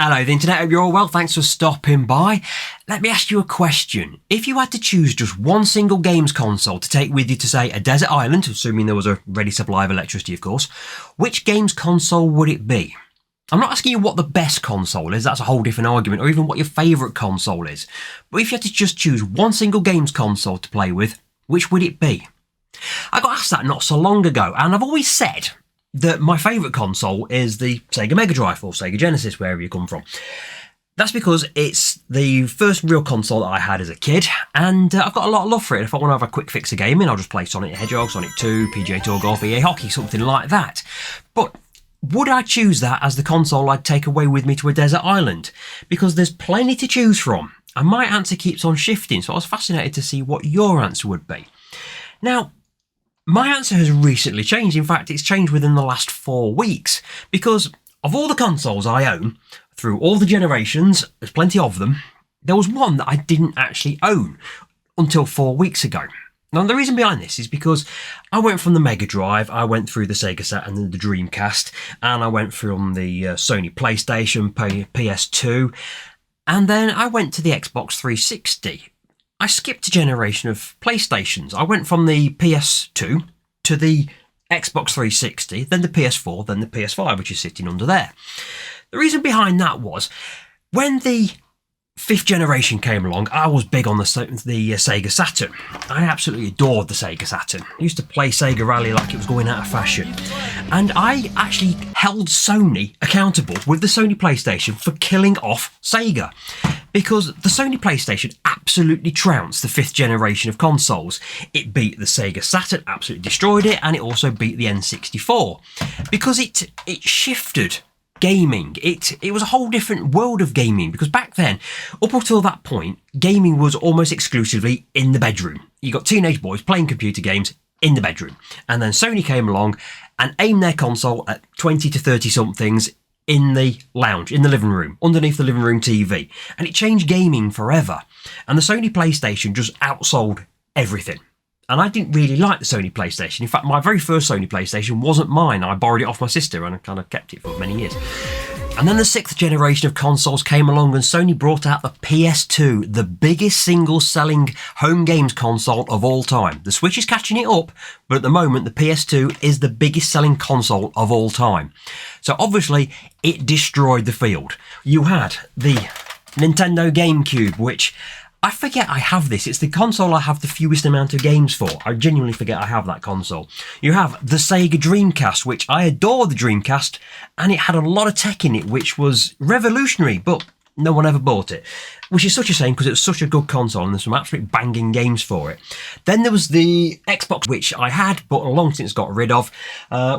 Hello the internet, hope you're all well, thanks for stopping by. Let me ask you a question. If you had to choose just one single games console to take with you to, say, a desert island, assuming there was a ready supply of electricity of course, which games console would it be? I'm not asking you what the best console is, that's a whole different argument, or even what your favourite console is. But if you had to just choose one single games console to play with, which would it be? I got asked that not so long ago, and I've always said that my favourite console is the Sega Mega Drive or Sega Genesis, wherever you come from. That's because it's the first real console that I had as a kid, and I've got a lot of love for it. If I want to have a quick fix of gaming, I'll just play Sonic the Hedgehog, Sonic 2, PGA Tour Golf, EA Hockey, something like that. But would I choose that as the console I'd take away with me to a desert island? Because there's plenty to choose from, and my answer keeps on shifting, so I was fascinated to see what your answer would be. Now, my answer has recently changed. In fact, it's changed within the last 4 weeks, because of all the consoles I own, through all the generations, there's plenty of them, there was one that I didn't actually own until 4 weeks ago. Now, the reason behind this is because I went from the Mega Drive, I went through the Sega Saturn and then the Dreamcast, and I went from the Sony PlayStation, PS2, and then I went to the Xbox 360. I skipped a generation of PlayStations. I went from the PS2 to the Xbox 360, then the PS4, then the PS5, which is sitting under there. The reason behind that was, when the 5th generation came along, I was big on the Sega Saturn. I absolutely adored the Sega Saturn. I used to play Sega Rally like it was going out of fashion. And I actually held Sony accountable with the Sony PlayStation for killing off Sega. Because the Sony PlayStation absolutely trounced the 5th generation of consoles. It beat the Sega Saturn, absolutely destroyed it, and it also beat the N64. Because it shifted gaming. It was a whole different world of gaming, because back then, up until that point, gaming was almost exclusively in the bedroom. You got teenage boys playing computer games in the bedroom. And then Sony came along and aimed their console at 20 to 30 somethings in the lounge, in the living room, underneath the living room TV. And it changed gaming forever. And the Sony PlayStation just outsold everything. And I didn't really like the Sony PlayStation. In fact, my very first Sony PlayStation wasn't mine. I borrowed it off my sister and I kind of kept it for many years. And then the 6th generation of consoles came along and Sony brought out the PS2, the biggest single selling home games console of all time. The Switch is catching it up, but at the moment the PS2 is the biggest selling console of all time. So obviously it destroyed the field. You had the Nintendo GameCube, which I forget I have this. It's the console I have the fewest amount of games for. I genuinely forget I have that console. You have the Sega Dreamcast, which I adore the Dreamcast, and it had a lot of tech in it, which was revolutionary, but no one ever bought it. Which is such a shame, because it was such a good console and there's some absolute banging games for it. Then there was the Xbox, which I had, but long since got rid of.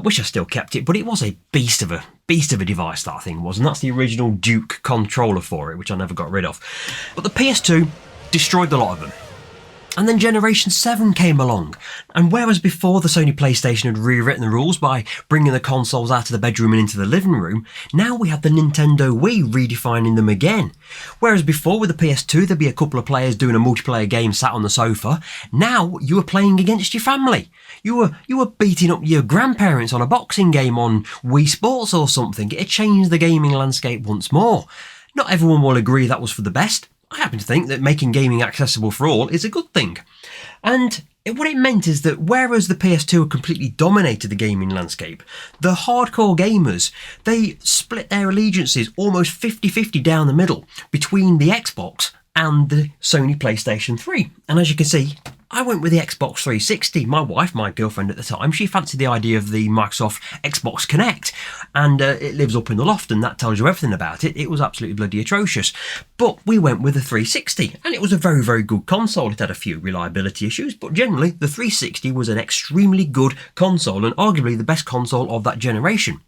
Wish I still kept it, but it was a beast of a device, that thing was. And that's the original Duke controller for it, which I never got rid of. But the PS2 destroyed a lot of them. And then Generation 7 came along, and whereas before the Sony PlayStation had rewritten the rules by bringing the consoles out of the bedroom and into the living room, now we had the Nintendo Wii redefining them again. Whereas before with the PS2 there'd be a couple of players doing a multiplayer game sat on the sofa, now you were playing against your family. You were beating up your grandparents on a boxing game on Wii Sports or something. It had changed the gaming landscape once more. Not everyone will agree that was for the best. I happen to think that making gaming accessible for all is a good thing. And what it meant is that whereas the PS2 had completely dominated the gaming landscape, the hardcore gamers, they split their allegiances almost 50-50 down the middle between the Xbox and the Sony PlayStation 3. And as you can see, I went with the Xbox 360. My wife, my girlfriend at the time, she fancied the idea of the Microsoft Xbox Kinect, and it lives up in the loft, and that tells you everything about it. It was absolutely bloody atrocious. But we went with the 360, and it was a very, very good console. It had a few reliability issues, but generally the 360 was an extremely good console, and arguably the best console of that generation.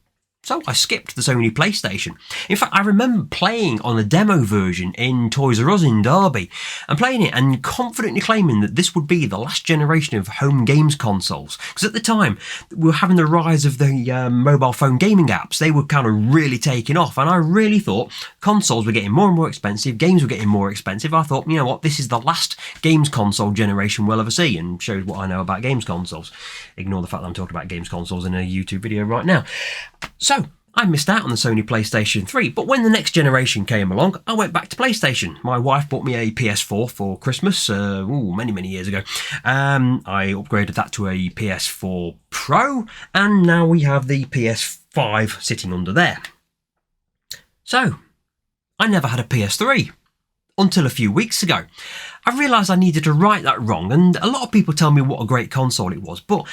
So I skipped the Sony PlayStation. In fact, I remember playing on a demo version in Toys R Us in Derby and playing it and confidently claiming that this would be the last generation of home games consoles. Because at the time, we were having the rise of the mobile phone gaming apps. They were kind of really taking off, and I really thought consoles were getting more and more expensive, games were getting more expensive. I thought, you know what, this is the last games console generation we'll ever see, and shows what I know about games consoles. Ignore the fact that I'm talking about games consoles in a YouTube video right now. So I missed out on the Sony PlayStation 3, but when the next generation came along, I went back to PlayStation. My wife bought me a PS4 for Christmas, many years ago. I upgraded that to a PS4 Pro, and now we have the PS5 sitting under there. So, I never had a PS3 until a few weeks ago. I realised I needed to right that wrong, and a lot of people tell me what a great console it was, but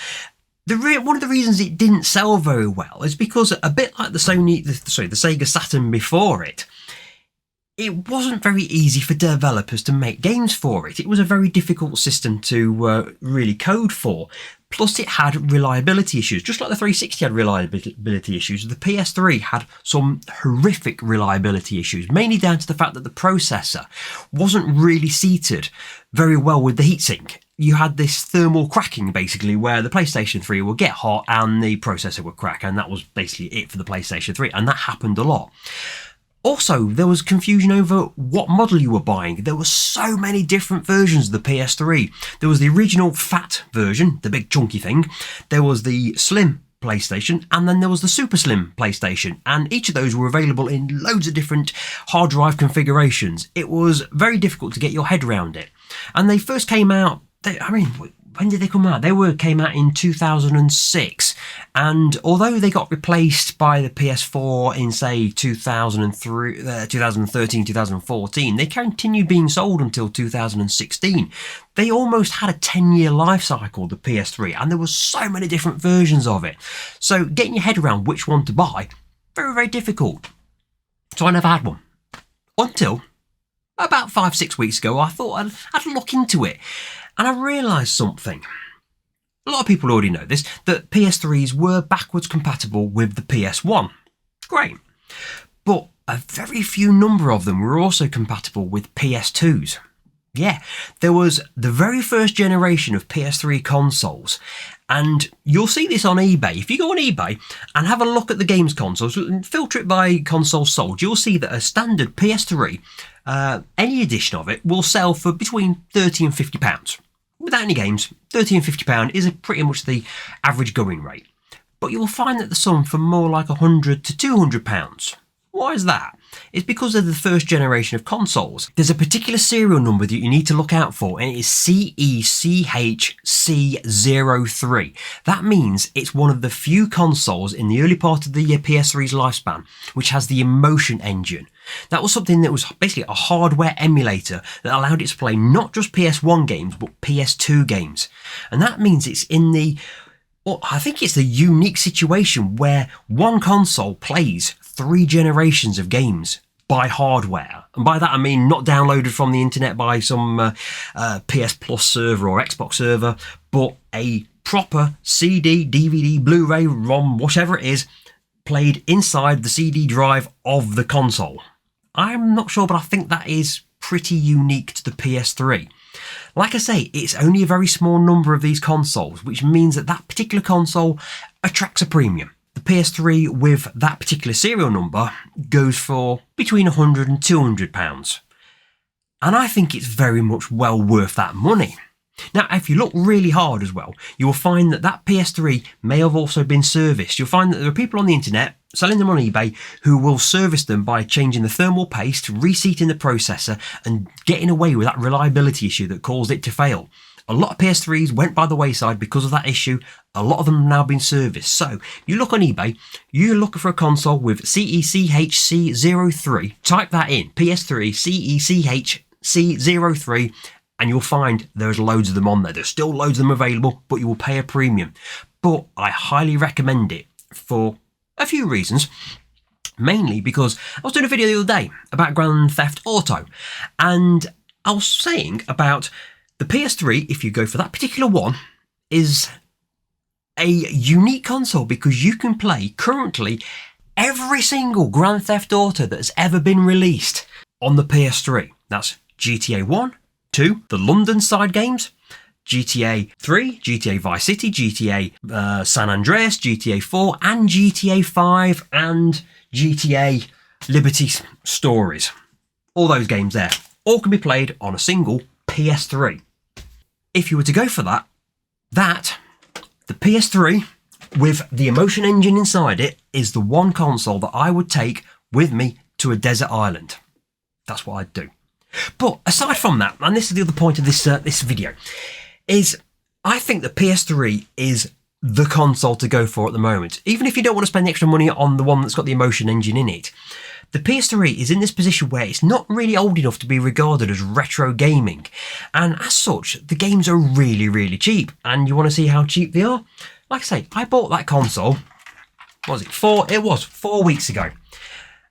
one of the reasons it didn't sell very well is because, a bit like the Sega Saturn before it, it wasn't very easy for developers to make games for it. It was a very difficult system to really code for. Plus, it had reliability issues. Just like the 360 had reliability issues, the PS3 had some horrific reliability issues, mainly down to the fact that the processor wasn't really seated very well with the heatsink. You had this thermal cracking, basically, where the PlayStation 3 would get hot and the processor would crack, and that was basically it for the PlayStation 3, and that happened a lot. Also, there was confusion over what model you were buying. There were so many different versions of the PS3. There was the original fat version, the big chunky thing. There was the slim PlayStation, and then there was the super slim PlayStation, and each of those were available in loads of different hard drive configurations. It was very difficult to get your head around it. And they first came out, when did they come out? They came out in 2006, and although they got replaced by the PS4 in, say, 2013, 2014, they continued being sold until 2016. They almost had a 10-year life cycle, the PS3, and there were so many different versions of it. So getting your head around which one to buy, very, very difficult. So I never had one. Until about 5-6 weeks ago, I thought I'd look into it. And I realised something. A lot of people already know this, that PS3s were backwards compatible with the PS1. Great. But a very few number of them were also compatible with PS2s. Yeah, there was the very first generation of PS3 consoles, and you'll see this on eBay. If you go on eBay and have a look at the games consoles and filter it by consoles sold, you'll see that a standard PS3, any edition of it, will sell for between £30 and £50. Without any games, £30 and £50 is pretty much the average going rate. But you will find that there's some for more like £100 to £200. Why is that? It's because of the first generation of consoles. There's a particular serial number that you need to look out for, and it is CECHC03. That means it's one of the few consoles in the early part of the PS3's lifespan which has the Emotion Engine. That was something that was basically a hardware emulator that allowed it to play not just PS1 games but PS2 games. And that means it's in the I think it's the unique situation where one console plays 3 generations of games by hardware. And by that I mean not downloaded from the internet by some PS Plus server or Xbox server, but a proper CD, DVD, Blu-ray, ROM, whatever it is, played inside the CD drive of the console. I'm not sure, but I think that is pretty unique to the PS3. Like I say, it's only a very small number of these consoles, which means that that particular console attracts a premium. The PS3 with that particular serial number goes for between £100 and £200. And I think it's very much well worth that money. Now, if you look really hard as well, you will find that that PS3 may have also been serviced. You'll find that there are people on the internet selling them on eBay who will service them by changing the thermal paste, reseating the processor, and getting away with that reliability issue that caused it to fail. A lot of PS3s went by the wayside because of that issue. A lot of them have now been serviced. So you look on eBay, you're looking for a console with CECHC03, type that in, PS3 CECHC03, and you'll find there's loads of them on there. There's still loads of them available, but you will pay a premium. But I highly recommend it for a few reasons. Mainly because I was doing a video the other day about Grand Theft Auto, and I was saying about the PS3, if you go for that particular one, is a unique console because you can play currently every single Grand Theft Auto that has ever been released on the PS3. That's GTA 1, 2, the London side games, GTA 3, GTA Vice City, GTA San Andreas, GTA 4, and GTA 5, and GTA Liberty Stories. All those games there, all can be played on a single PS3. If you were to go for that, the PS3 with the Emotion Engine inside it is the one console that I would take with me to a desert island. That's what I'd do. But aside from that, and this is the other point of this video, is I think the PS3 is the console to go for at the moment. Even if you don't want to spend the extra money on the one that's got the Emotion Engine in it, the PS3 is in this position where it's not really old enough to be regarded as retro gaming. And as such, the games are really, really cheap. And you want to see how cheap they are? Like I say, I bought that console, what was it? It was 4 weeks ago.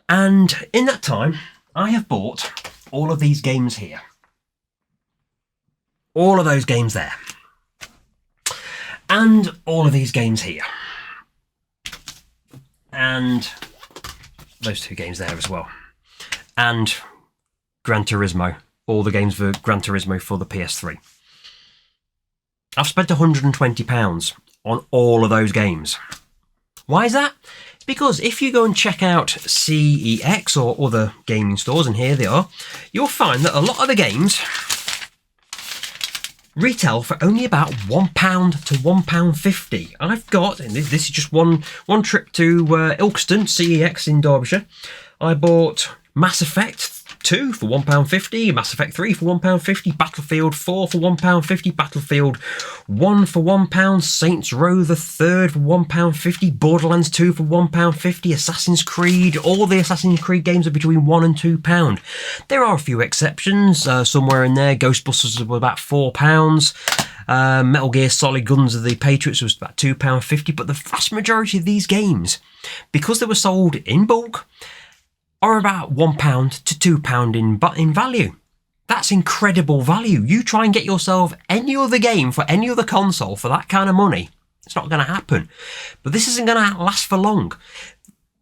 And in that time, I have bought all of these games here. All of those games there. And all of these games here. And those 2 games there as well. And Gran Turismo. All the games for Gran Turismo for the PS3. I've spent £120 on all of those games. Why is that? Because if you go and check out CEX or other gaming stores, and here they are, you'll find that a lot of the games retail for only about £1 to £1.50. I've got, and this is just one trip to Ilkeston, CEX in Derbyshire. I bought Mass Effect 2 for £1.50, Mass Effect 3 for £1.50, Battlefield 4 for £1.50, Battlefield 1 for £1, Saints Row the Third for £1.50, Borderlands 2 for £1.50, Assassin's Creed. All the Assassin's Creed games are between £1 and £2. There are a few exceptions somewhere in there. Ghostbusters was about £4. Metal Gear Solid Guns of the Patriots was about £2.50. But the vast majority of these games, because they were sold in bulk, are about £1 to £2 in value. That's incredible value. You try and get yourself any other game for any other console for that kind of money, it's not going to happen. But this isn't going to last for long.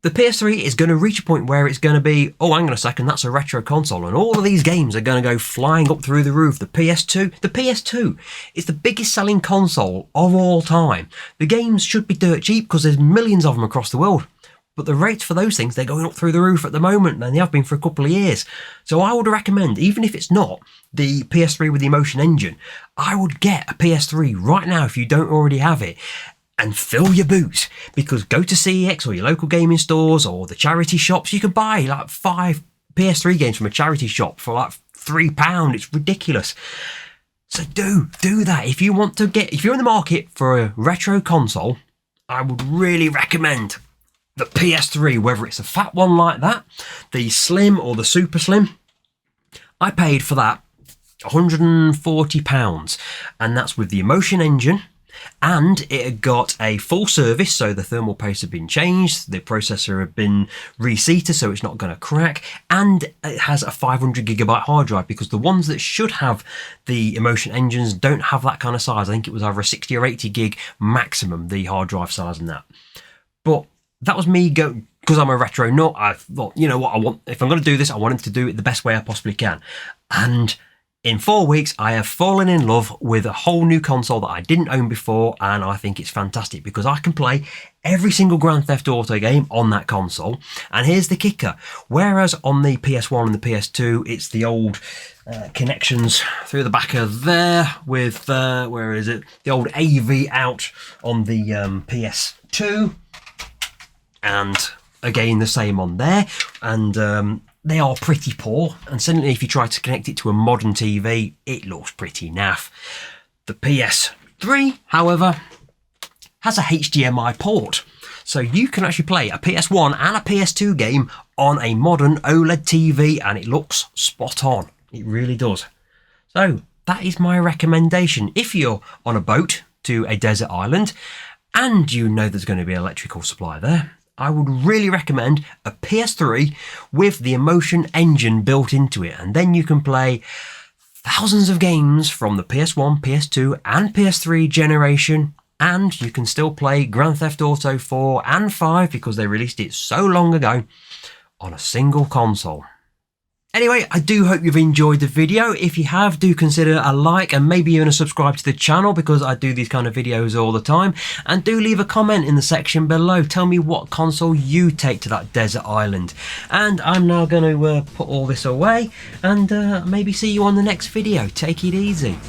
The PS3 is going to reach a point where it's going to be, oh, hang on a second, that's a retro console, and all of these games are going to go flying up through the roof. The PS2 is the biggest selling console of all time. The games should be dirt cheap because there's millions of them across the world. But the rates for those things, they're going up through the roof at the moment, and they have been for a couple of years. So I would recommend, even if it's not the PS3 with the Emotion Engine, I would get a PS3 right now if you don't already have it, and fill your boots. Because go to CEX or your local gaming stores or the charity shops, you can buy like 5 PS3 games from a charity shop for like £3. It's ridiculous. So do that. If you're in the market for a retro console, I would really recommend the PS3, whether it's a fat one like that, the slim or the super slim. I paid for that £140, and that's with the Emotion Engine, and it had got a full service, so the thermal paste had been changed, the processor had been reseated so it's not going to crack, and it has a 500GB hard drive, because the ones that should have the Emotion Engines don't have that kind of size. I think it was either a 60 or 80 gig maximum, the hard drive size, and that. But that was me going, because I'm a retro nut, I thought, you know what, if I'm going to do this, I wanted to do it the best way I possibly can. And in 4 weeks, I have fallen in love with a whole new console that I didn't own before, and I think it's fantastic because I can play every single Grand Theft Auto game on that console. And here's the kicker. Whereas on the PS1 and the PS2, it's the old connections through the back of there with, where is it? The old AV out on the PS2. And again, the same on there, and they are pretty poor, and certainly if you try to connect it to a modern TV, it looks pretty naff. The PS3, however, has a HDMI port, so you can actually play a PS1 and a PS2 game on a modern OLED TV, and it looks spot on. It really does. So that is my recommendation. If you're on a boat to a desert island and you know there's going to be an electrical supply there, I would really recommend a PS3 with the Emotion Engine built into it, and then you can play thousands of games from the PS1, PS2 and PS3 generation, and you can still play Grand Theft Auto 4 and 5 because they released it so long ago on a single console. Anyway, I do hope you've enjoyed the video. If you have, do consider a like and maybe even a subscribe to the channel, because I do these kind of videos all the time. And do leave a comment in the section below. Tell me what console you take to that desert island. And I'm now going to put all this away and maybe see you on the next video. Take it easy.